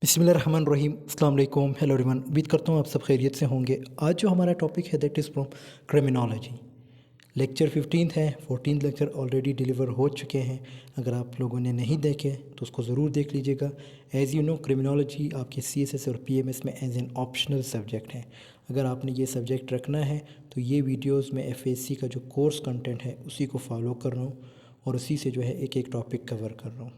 बिस्मिल्लाहिर्रहमानिर्रहीम अस्सलाम वालेकुम हेलो एवरीवन। उम्मीद करता हूँ आप सब खैरियत से होंगे। आज जो हमारा टॉपिक है that is from criminology. Lecture 15 है, 14 लेक्चर ऑलरेडी डिलीवर हो चुके हैं। अगर आप लोगों ने नहीं देखे तो उसको ज़रूर देख लीजिएगा। एज़ यू नो क्रिमिनोलॉजी आपके CSS और PMS में एज एन ऑप्शनल सब्जेक्ट है। अगर आपने ये सब्जेक्ट रखना है तो ये वीडियोज़ में FAC का जो कोर्स कंटेंट है उसी को फॉलो कर रहा हूँ और उसी से जो है एक एक टॉपिक कवर कर रहा हूँ।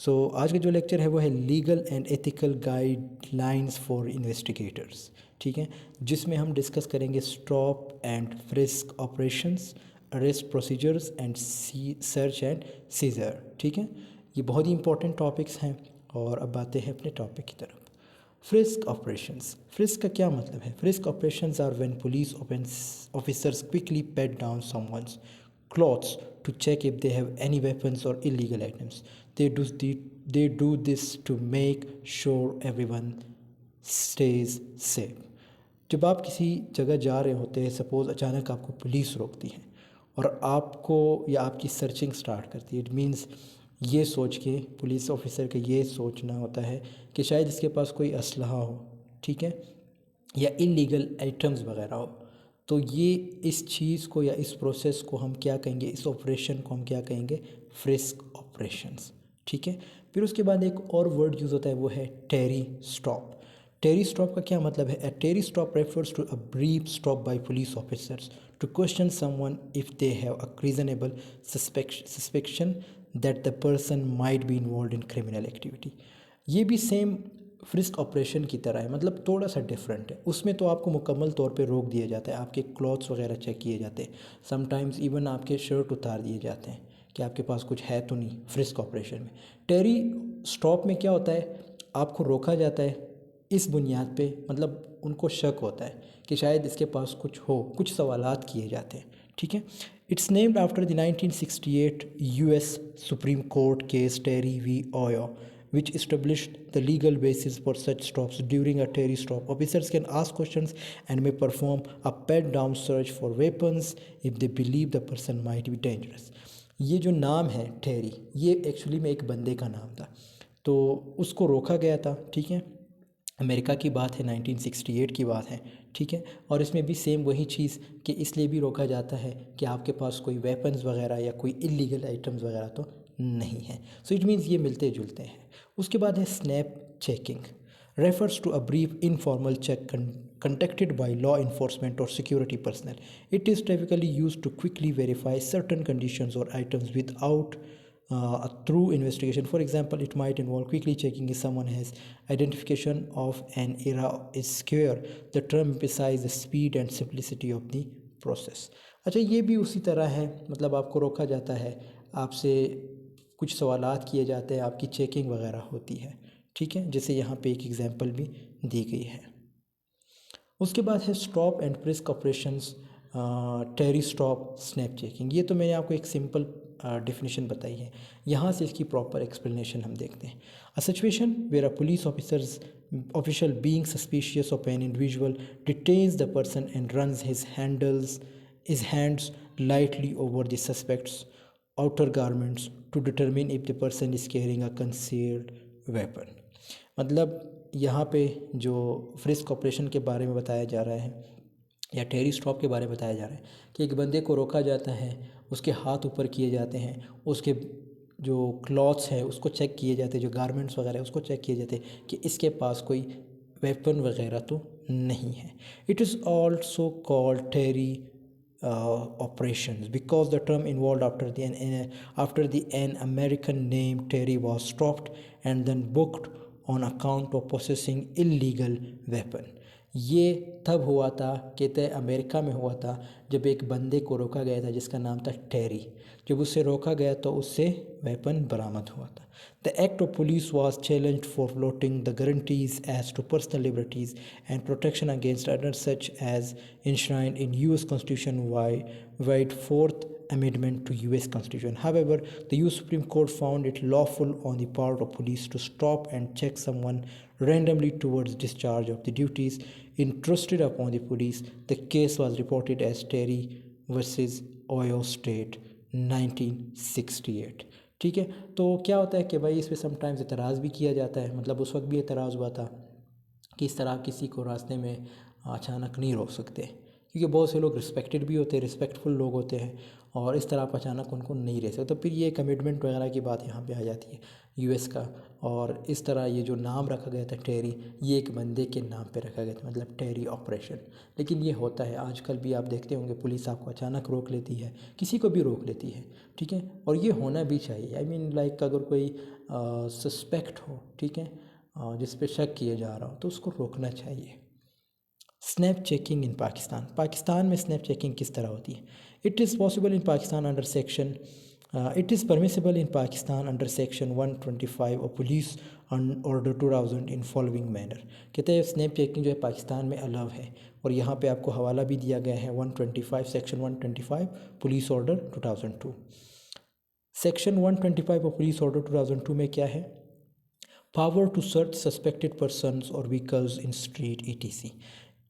सो आज का जो लेक्चर है वो है legal and ethical guidelines for investigators. ठीक है, जिसमें हम डिस्कस करेंगे stop and frisk operations, arrest procedures and search and seizure. ठीक है, ये बहुत ही इंपॉर्टेंट टॉपिक्स हैं। और अब आते हैं अपने टॉपिक की तरफ। Frisk operations. फ्रिस्क का क्या मतलब है? Frisk operations are when police officers quickly pat down someone's clothes to check if they have any weapons or illegal items. They do this to make sure everyone stays safe. जब आप किसी जगह जा रहे होते हैं, सपोज़ अचानक आपको पुलिस रोकती है और आपको या आपकी सर्चिंग स्टार्ट करती है, इट मीन्स ये सोच के पुलिस ऑफिसर का ये सोचना होता है कि शायद इसके पास कोई असलहा हो, ठीक है, या इलीगल आइटम्स वगैरह हो। तो ये इस चीज़ को या इस प्रोसेस को हम क्या कहेंगे, इस ऑपरेशन को हम क्या कहेंगे? Frisk operations. ठीक है, फिर उसके बाद एक और वर्ड यूज़ होता है, वो है टेरी स्टॉप। टेरी स्टॉप का क्या मतलब है? A Terry stop refers to a brief stop by police officers to question someone if they have a reasonable suspicion that the person might be involved in criminal activity. ये भी same frisk operation की तरह है, मतलब थोड़ा सा different है। उसमें तो आपको मुकम्मल तौर पे रोक दिया जाता है, आपके क्लॉथ्स वगैरह चेक किए जाते हैं, समटाइम्स इवन आपके शर्ट उतार दिए जाते हैं कि आपके पास कुछ है तो नहीं। फ्रिस्क ऑपरेशन में, टेरी स्टॉप में क्या होता है, आपको रोका जाता है इस बुनियाद पे, मतलब उनको शक होता है कि शायद इसके पास कुछ हो, कुछ सवालात किए जाते हैं। ठीक है, it's named after the 1968 US Supreme Court case Terry v Ohio which established the legal basis for such stops. During a Terry stop, officers can ask questions and may perform a pat-down search for weapons if they believe the person might be dangerous. ये जो नाम है टेरी, ये actually में एक बंदे का नाम था, तो उसको रोका गया था। ठीक है, अमेरिका की बात है, 1968 की बात है। ठीक है, और इसमें भी सेम वही चीज़ कि इसलिए भी रोका जाता है कि आपके पास कोई वेपन्स वगैरह या कोई इलीगल आइटम्स वगैरह तो नहीं है। सो इट मीन्स ये मिलते जुलते हैं। उसके बाद है snap checking. refers to a brief informal check conducted by law enforcement or security personnel. It is typically used to quickly verify certain conditions or items without a through investigation. For example, it might involve quickly checking if someone has identification of an era is square. The term emphasizes the speed and simplicity of the process. अच्छा, ये भी उसी तरह है, मतलब आपको रोका जाता है, आपसे कुछ सवालात किए जाते हैं, आपकी चेकिंग वगैरह होती है। ठीक है, जैसे यहाँ पे एक एग्जांपल भी दी गई है। उसके बाद है stop and frisk operations, Terry stop, snap checking. ये तो मैंने आपको एक सिंपल डेफिनेशन बताई है, यहाँ से इसकी प्रॉपर एक्सप्लेनेशन हम देखते हैं। A situation where a police official being suspicious of an individual detains the person and runs his hands lightly over the suspect's outer garments to determine if the person is carrying a concealed weapon. मतलब यहाँ पे जो frisk operation के बारे में बताया जा रहा है या टेरी स्टॉप के बारे में बताया जा रहा है कि एक बंदे को रोका जाता है, उसके हाथ ऊपर किए जाते हैं, उसके जो क्लॉथ्स है उसको चेक किए जाते हैं, जो गारमेंट्स वगैरह है उसको चेक किए जाते हैं कि इसके पास कोई वेपन वगैरह तो नहीं है। It is also called Terry operations because the term involved after the an American named Terry was stopped and then booked on account of possessing illegal weapon. ये तब हुआ था, कहते हैं अमेरिका में हुआ था, जब एक बंदे को रोका गया था जिसका नाम था टेरी। जब उससे रोका गया तो उससे वेपन बरामद हुआ था। The act of police was challenged for floating the guarantees as to personal liberties and protection against others such as enshrined in US Constitution wide Fourth Amendment to US Constitution. However, the US Supreme Court found it lawful on the part of police to stop and check someone randomly towards discharge of the duties entrusted upon the police. The case was reported as Terry versus Ohio State 1968. ठीक है। तो क्या होता है कि भाई इस पे समटाइम्स एतराज़ भी किया जाता है, मतलब उस वक्त भी एतराज़ हुआ था कि इस तरह किसी को रास्ते में अचानक नहीं रोक सकते, क्योंकि बहुत से लोग रिस्पेक्टेड भी होते हैं, रिस्पेक्टफुल लोग होते हैं, और इस तरह आप अचानक उनको नहीं रह सकते। तो फिर ये कमिटमेंट वगैरह की बात यहाँ पे आ जाती है यूएस का। और इस तरह ये जो नाम रखा गया था टेरी, ये एक बंदे के नाम पे रखा गया था, मतलब टेरी ऑपरेशन। लेकिन ये होता है आजकल भी, आप देखते होंगे पुलिस आपको अचानक रोक लेती है, किसी को भी रोक लेती है, ठीक है। और ये होना भी चाहिए। आई मीन लाइक अगर कोई सस्पेक्ट हो, ठीक है, जिस पे शक किया जा रहा हो, तो उसको रोकना चाहिए। Snap checking in Pakistan, Pakistan में स्नैप चेकिंग किस तरह होती है? It is possible in Pakistan under section it is permissible in Pakistan under section 125 और police order 2000 in following manner. कहते हैं स्नैप चेकिंग जो है पाकिस्तान में अलाउ है, और यहाँ पे आपको हवाला भी दिया गया है 125 section 125 police order 2002। Section 125 of police order 2002 में क्या है? Power to search suspected persons और व्हीकल्स इन स्ट्रीट ETC।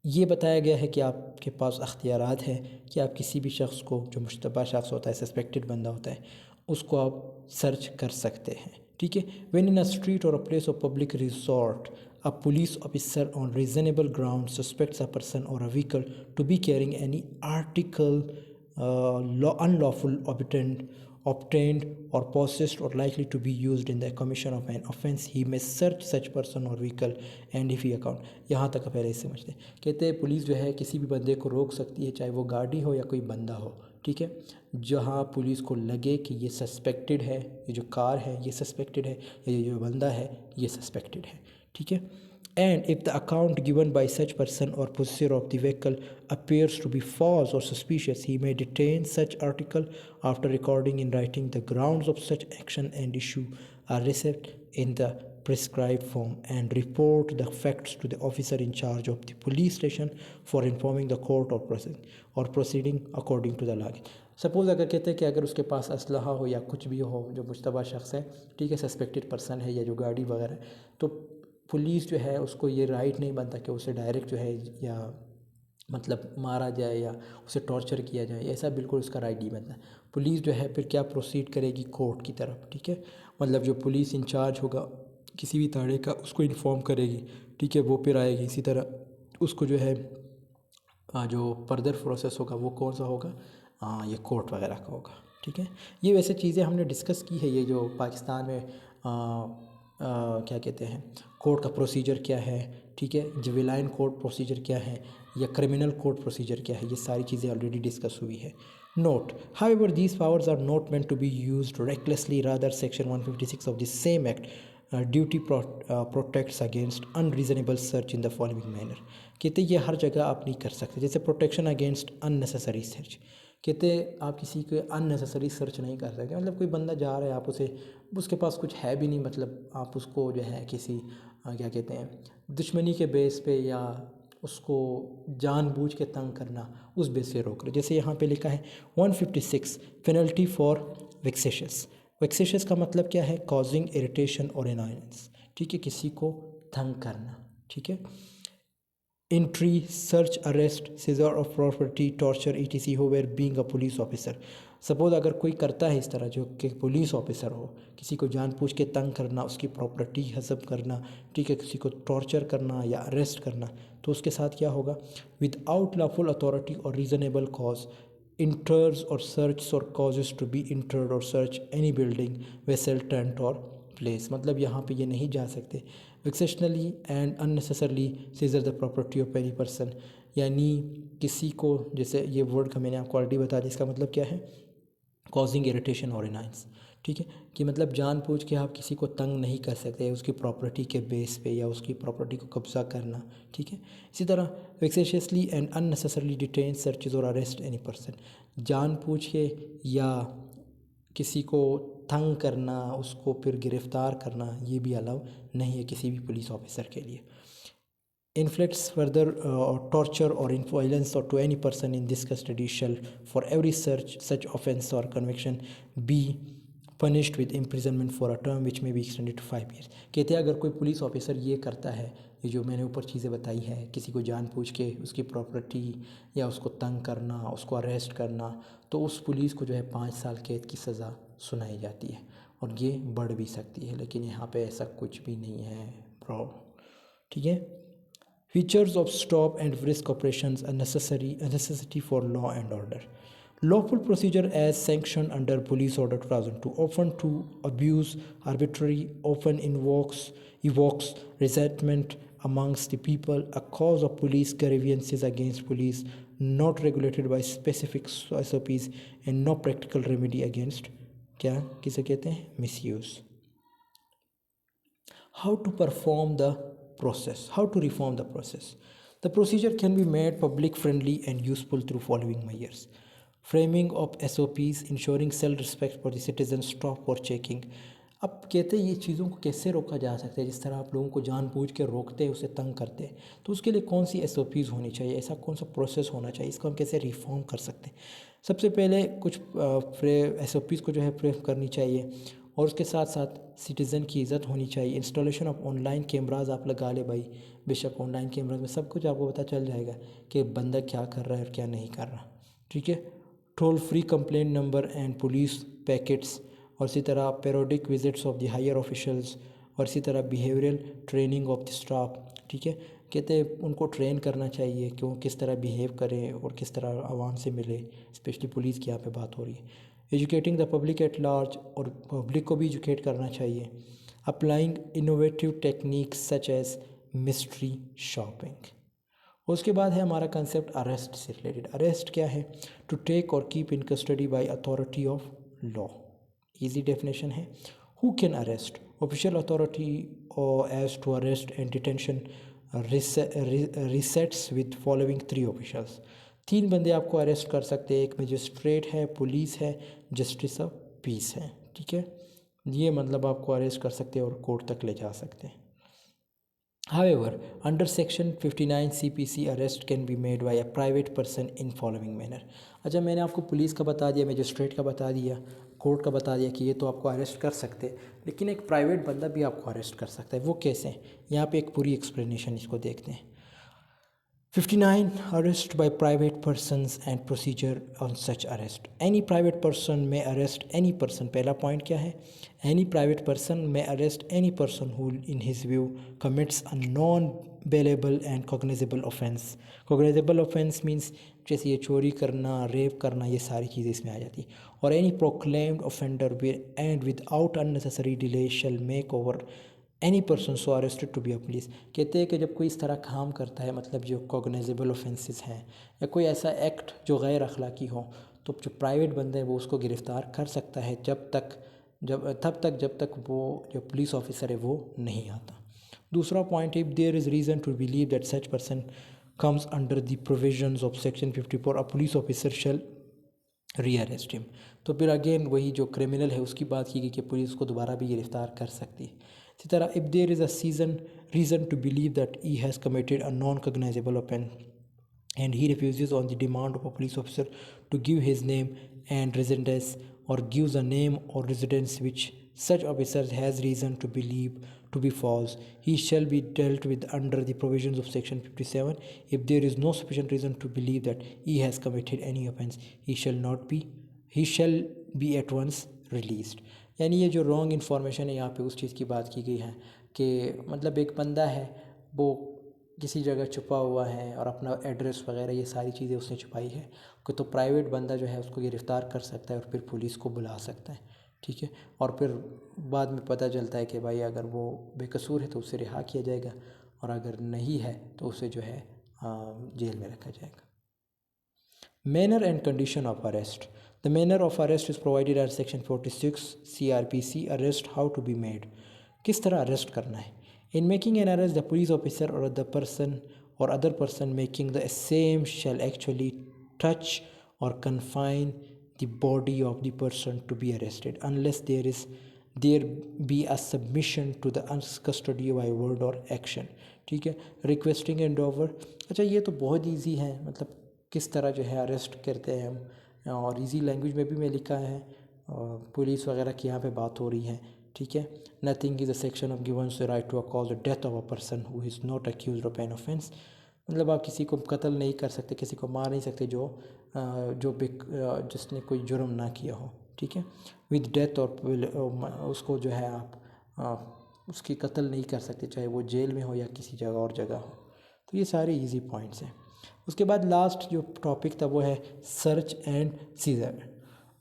ये बताया गया है कि आपके पास अख्तियारात हैं कि आप किसी भी शख्स को, जो मुश्तबा शख्स होता है, सस्पेक्टेड बंदा होता है, उसको आप सर्च कर सकते हैं, ठीक है। When in a street or a place of public resort a police officer on reasonable ground suspects a person or a vehicle to be carrying any article unlawful obtained or possessed or likely to be used in the commission of an offense, he may search such person or vehicle and if he account। यहाँ तक पहले ही समझते हैं। कहते हैं police जो है किसी भी बंदे को रोक सकती है, चाहे वो गाड़ी हो या कोई बंदा हो, ठीक है। जहाँ पुलिस को लगे कि ये सस्पेक्टेड है, ये जो कार है ये सस्पेक्टेड है, या ये जो बंदा है ये सस्पेक्टेड है, ठीक है। And if the account given by such person or possessor of the vehicle appears to be false or suspicious, he may detain such article after recording in writing the grounds of such action and issue a receipt in the prescribed form and report the facts to the officer in charge of the police station for informing the court or proceeding according to the law। Suppose अगर कहते हैं कि अगर उसके पास असलहा हो या कुछ भी हो, जो मुश्तबा शख्स है, ठीक है, सस्पेक्टेड पर्सन है, या जो गाड़ी वगैरह, तो पुलिस जो है उसको ये राइट नहीं बनता कि उसे डायरेक्ट जो है या मतलब मारा जाए या उसे टॉर्चर किया जाए, ऐसा बिल्कुल उसका राइट नहीं बनता। पुलिस जो है फिर क्या प्रोसीड करेगी? कोर्ट की तरफ, ठीक है। मतलब जो पुलिस इंचार्ज होगा किसी भी थाने का, उसको इन्फॉर्म करेगी, ठीक है, वो फिर आएगी। इसी तरह उसको जो है जो फर्दर प्रोसेस होगा वो कौन सा होगा? ये कोर्ट वगैरह का होगा, ठीक है। ये वैसे चीज़ें हमने डिस्कस की है, ये जो पाकिस्तान में क्या कहते हैं, कोर्ट का प्रोसीजर क्या है, ठीक है, जुवेनाइल कोर्ट प्रोसीजर क्या है, या क्रिमिनल कोर्ट प्रोसीजर क्या है, ये सारी चीज़ें ऑलरेडी डिस्कस हुई है। Note, however these powers are not meant to be used recklessly, rather section 156 of the same act duty protects against unreasonable search in the following manner. कहते ये हर जगह आप नहीं कर सकते। जैसे प्रोटेक्शन अगेंस्ट अननेसेसरी सर्च, कहते आप किसी को अननेसेसरी सर्च नहीं कर सकते। मतलब कोई बंदा जा रहा है, आप उसे, उसके पास कुछ है भी नहीं, मतलब आप उसको जो है किसी क्या कहते हैं, दुश्मनी के बेस पे या उसको जानबूझ के तंग करना, उस बेस से रोक रहे। जैसे यहाँ पे लिखा है 156 पेनल्टी फॉर वेक्सेशियस। वेक्सेशियस का मतलब क्या है? कॉजिंग इरिटेशन और एनॉयंस, ठीक है, किसी को तंग करना, ठीक है। Entry, search, arrest, seizure of property, torture ETC whoever being a police officer. Suppose अगर कोई करता है इस तरह, जो कि पुलिस ऑफिसर हो, किसी को जानबूझ के तंग करना, उसकी प्रॉपर्टी हड़प करना, ठीक है, किसी को टॉर्चर करना या अरेस्ट करना, तो उसके साथ क्या होगा? Without lawful authority or reasonable cause enters or search or causes to be entered or search any building, vessel, tent or place. मतलब यहाँ पे ये नहीं जा सकते। Vexatiously and unnecessarily seizes the property of any person, यानी किसी को, जैसे ये वर्ड का मैंने आपको ऑलरेडी बता दिया, इसका मतलब क्या है? कॉजिंग इरिटेशन और एनाइंस, ठीक है, कि मतलब जानबूझ के आप किसी को तंग नहीं कर सकते उसकी प्रॉपर्टी के बेस पे, या उसकी प्रॉपर्टी को कब्जा करना, ठीक है। इसी तरह वेक्सेशियसली एंड अननेसेसरली डिटेन, सर्चेज और अरेस्ट एनी पर्सन, जानबूझ के या किसी को तंग करना, उसको फिर गिरफ़्तार करना, ये भी अलाउ नहीं है किसी भी पुलिस ऑफिसर के लिए। Inflicts further torture or violence or to any person in this custody shall for every such offence or conviction be punished with imprisonment for a term which may be extended to 5 years। कहते हैं अगर कोई police officer ये करता है, ये जो मैंने ऊपर चीज़ें बताई है, किसी को जानबूझ के उसकी प्रॉपर्टी या उसको तंग करना, उसको अरेस्ट करना, तो उस पुलिस को जो है 5 साल कैद की सज़ा सुनाई जाती है। और ये बढ़ भी सकती है, लेकिन यहाँ पे ऐसा कुछ भी नहीं है ब्रो, ठीक है। Features of stop and frisk operations a necessity for law and order. Lawful procedure as sanctioned under Police Order 2002 often to abuse arbitrary often evokes resentment amongst the people, a cause of police grievances against police not regulated by specific SOPs and no practical remedy against क्या किसे कहते हैं misuse. How to perform the process, how to reform the process. The procedure can be made public friendly and useful through following measures: framing of SOPs, ensuring self-respect for the citizens, stop for checking. अब कहते हैं ये चीज़ों को कैसे रोका जा सकता है, जिस तरह आप लोगों को जानबूझ के रोकते हैं, उसे तंग करते हैं, तो उसके लिए कौन सी SOPs होनी चाहिए, ऐसा कौन सा प्रोसेस होना चाहिए, इसको हम कैसे रिफॉर्म कर सकते हैं। सबसे पहले कुछ SOPs को जो है फ्रेम करनी चाहिए, और उसके साथ साथ सिटीज़न की इज़्ज़त होनी चाहिए। इंस्टॉलेशन ऑफ ऑनलाइन कैमराज आप लगा ले भाई, बेशक ऑनलाइन कैमराज में सब कुछ आपको पता चल जाएगा कि बंदा क्या कर रहा है और क्या नहीं कर रहा, ठीक है। Toll free complaint number and police pickets, और इसी तरह periodic visits of the higher officials, और इसी तरह behavioural training of the staff, ठीक है। कहते हैं उनको ट्रेन करना चाहिए कि वो किस तरह बिहेव करें और किस तरह आवाम से मिले, स्पेशली पुलिस की यहाँ पे बात हो रही है। Educating the public at large, और पब्लिक को भी एजुकेट करना चाहिए। Applying innovative techniques such as mystery shopping. उसके बाद है हमारा कंसेप्ट अरेस्ट से रिलेटेड। अरेस्ट क्या है? To take or keep in custody by authority of law. Easy definition है। Who can arrest? Official authority as to arrest and detention rests with following 3 officials. 3 बंदे आपको अरेस्ट कर सकते हैं, एक मजिस्ट्रेट है, पुलिस है, जस्टिस ऑफ पीस है, ठीक है। ये मतलब आपको अरेस्ट कर सकते हैं और कोर्ट तक ले जा सकते हैं। However, under section 59 CPC, arrest can be made by a private person in following manner. अच्छा, मैंने आपको पुलिस का बता दिया, मजिस्ट्रेट का बता दिया, कोर्ट का बता दिया कि ये तो आपको अरेस्ट कर सकते हैं, लेकिन एक प्राइवेट बंदा भी आपको अरेस्ट कर सकता है। वो कैसे? यहाँ पे एक पूरी एक्सप्लेनेशन इसको देखते हैं। 59. Arrest by private persons and procedure on such arrest. Any private person may arrest any person. पहला पॉइंट क्या है? Any private person may arrest any person who in his view commits a non-bailable and cognizable offense. Cognizable offense means जैसे ये चोरी करना, rape करना, ये सारी चीज़ें इसमें आ जाती। और any proclaimed offender and without unnecessary delay shall make over any person so arrested to be a police. कहते हैं कि जब कोई इस तरह काम करता है, मतलब जो कॉग्नाइजेबल ऑफेंसेस हैं या कोई ऐसा एक्ट जो गैर अखलाकी हो, तो जो प्राइवेट बंदे हैं वो उसको गिरफ़्तार कर सकता है जब तक वो जो पुलिस ऑफिसर है वो नहीं आता। दूसरा point, if there is reason to believe that such person comes under the provisions of section 54, a police officer shall rearrest him. तो फिर अगेन वही जो क्रिमिनल है उसकी बात की गई कि पुलिस को दोबारा भी गिरफ़्तार कर सकती है। इसी तरह, if there is a reason to believe that he has committed a non cognizable offence and he refuses on the demand of a police officer to give his name and residence, or gives a name or residence which such officer has reason to believe to be false, he shall be dealt with under the provisions of section 57. If there is no sufficient reason to believe that he has committed any offense, he shall be at once released. यानी ये जो wrong information है यहाँ पे उस चीज़ की बात की गई है कि मतलब एक बंदा है, वो किसी जगह छुपा हुआ है और अपना एड्रेस वगैरह ये सारी चीज़ें उसने छुपाई है, तो प्राइवेट बंदा जो है उसको गिरफ़्तार कर सकता है और फिर पुलिस को बुला सकता है, ठीक है। और फिर बाद में पता चलता है कि भाई अगर वो बेकसूर है तो उसे रिहा किया जाएगा, और अगर नहीं है तो उसे जो है जेल में रखा जाएगा। Manner and condition of arrest. The manner of arrest is provided under section 46 CRPC। Arrest how to be made, किस तरह अरेस्ट करना है। In making an arrest, the police officer or the person or other person making the same shall actually touch or confine the body of the person to be arrested, unless there be a submission to the custody by word or action, ठीक है। Requesting and over, अच्छा ये तो बहुत easy है, मतलब किस तरह जो है अरेस्ट करते हैं हम, और ईजी लैंग्वेज में भी मैं लिखा है, और पुलिस वगैरह की यहाँ पे बात हो रही है, ठीक है। Nothing is a section of gives the right to a cause the death of a person who is not accuse of an offence. मतलब आप किसी को कत्ल नहीं कर सकते, किसी को मार नहीं सकते जिसने कोई जुर्म ना किया हो, ठीक है। विद डेथ और उसको जो है आप उसकी कत्ल नहीं कर सकते, चाहे वो जेल में हो या किसी जगह और जगह हो। तो ये सारे इजी पॉइंट्स हैं। उसके बाद लास्ट जो टॉपिक था वो है search and seizure.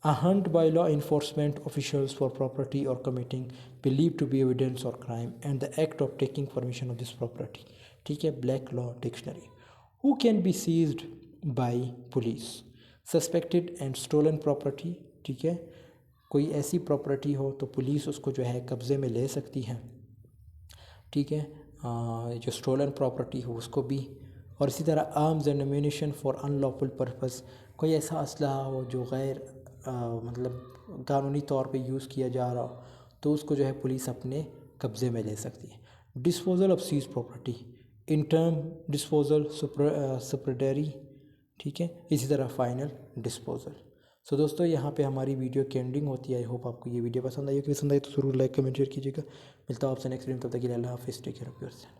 A hunt by law enforcement officials for property or committing believed to be evidence or crime and the act of taking permission of this property। ठीक है, black law dictionary. Who can be seized by police? Suspected and stolen property। ठीक है, कोई ऐसी property हो तो police उसको जो है कब्ज़े में ले सकती है। ठीक है, जो स्टोलन प्रॉपर्टी हो उसको भी। और इसी तरह arms and ammunition for unlawful purpose, कोई ऐसा असलहा हो जो गैर मतलब कानूनी तौर पे यूज़ किया जा रहा हो तो उसको जो है पुलिस अपने कब्ज़े में ले सकती है। Disposal of seize property, interim disposal, सुपरडरी। ठीक है, इसी तरह फाइनल डिस्पोजल। सो दोस्तों, यहाँ पे हमारी वीडियो की एंडिंग होती है। आई होप आपको ये वीडियो पसंद आई। पसंद आई तो ज़रूर लाइक कमेंट शेयर कीजिएगा। मिलता हूँ आपसे नेक्स्ट वीडियो, तब तक के लिए अल्लाह हाफिज़, टेक केयर ऑफ़ योरसेल्फ।